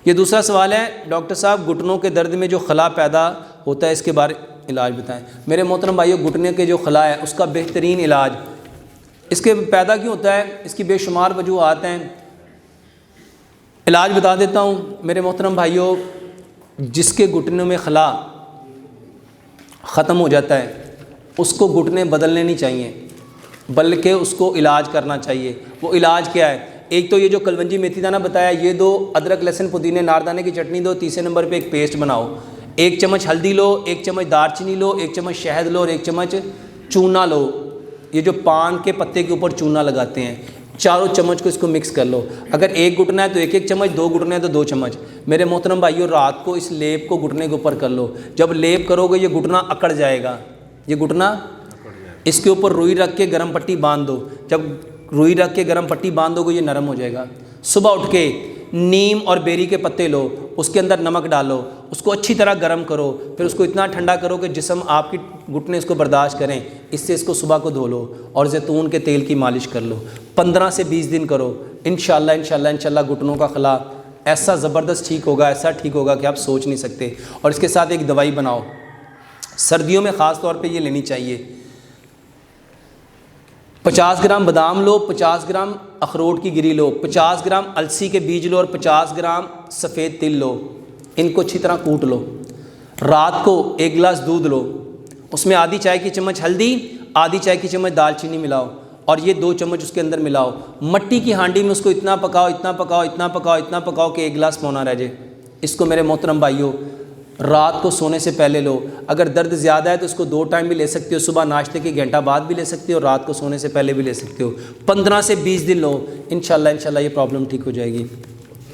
یہ دوسرا سوال ہے، ڈاکٹر صاحب گھٹنوں کے درد میں جو خلا پیدا ہوتا ہے اس کے بارے علاج بتائیں۔ میرے محترم بھائیو، گھٹنے کے جو خلا ہے اس کا بہترین علاج، اس کے پیدا کیوں ہوتا ہے، اس کی بے شمار وجوہات ہیں، علاج بتا دیتا ہوں۔ میرے محترم بھائیو، جس کے گھٹنوں میں خلا ختم ہو جاتا ہے اس کو گھٹنے بدلنے نہیں چاہیے، بلکہ اس کو علاج کرنا چاہیے۔ وہ علاج کیا ہے؟ ایک تو یہ جو کلونجی میتھی دانہ بتایا، یہ دو، ادرک لہسن پودینے ناردانے کی چٹنی دو، تیسرے نمبر پہ ایک پیسٹ بناؤ، 1 چمچ ہلدی لو، 1 چمچ دار چینی لو، 1 چمچ شہد لو اور 1 چمچ چونا لو، یہ جو پان کے پتے کے اوپر چونا لگاتے ہیں، چاروں چمچ کو اس کو مکس کر لو۔ اگر ایک گھٹنا ہے تو 1 چمچ، 2 گھٹنے ہیں تو 2 چمچ۔ میرے محترم بھائیو، رات کو اس لیپ کو گھٹنے کے اوپر کر لو، جب لیپ کرو گے یہ گھٹنا اکڑ جائے گا، یہ گھٹنا، اس کے اوپر روئی رکھ کے گرم پٹی باندھ دو، جب روئی رکھ کے گرم پٹی باندھ دو گے یہ نرم ہو جائے گا۔ صبح اٹھ کے نیم اور بیری کے پتے لو، اس کے اندر نمک ڈالو، اس کو اچھی طرح گرم کرو، پھر اس کو اتنا ٹھنڈا کرو کہ جسم آپ کی گھٹنے اس کو برداشت کریں، اس سے اس کو صبح کو دھو لو اور زیتون کے تیل کی مالش کر لو، 15 سے 20 دن کرو، انشاءاللہ گھٹنوں کا خلا ایسا زبردست ٹھیک ہوگا، ایسا ٹھیک ہوگا کہ آپ سوچ نہیں سکتے۔ اور اس کے ساتھ ایک دوائی بناؤ، سردیوں میں خاص طور پہ یہ لینی چاہیے۔ 50 گرام بادام لو، 50 گرام اخروٹ کی گری لو، 50 گرام السی کے بیج لو اور 50 گرام سفید تل لو، ان کو اچھی طرح کوٹ لو۔ رات کو 1 گلاس دودھ لو، اس میں آدھی چائے کی چمچ ہلدی، آدھی چائے کی چمچ دال چینی ملاؤ اور یہ 2 چمچ اس کے اندر ملاؤ، مٹی کی ہانڈی میں اس کو اتنا پکاؤ اتنا پکاؤ اتنا پکاؤ اتنا پکاؤ کہ 1 گلاس پونا رہ جائے۔ اس کو میرے محترم بھائیوں رات کو سونے سے پہلے لو، اگر درد زیادہ ہے تو اس کو 2 ٹائم بھی لے سکتے ہو، صبح ناشتے کے گھنٹہ بعد بھی لے سکتے ہو اور رات کو سونے سے پہلے بھی لے سکتے ہو، 15 سے 20 دن لو، انشاءاللہ یہ پرابلم ٹھیک ہو جائے گی۔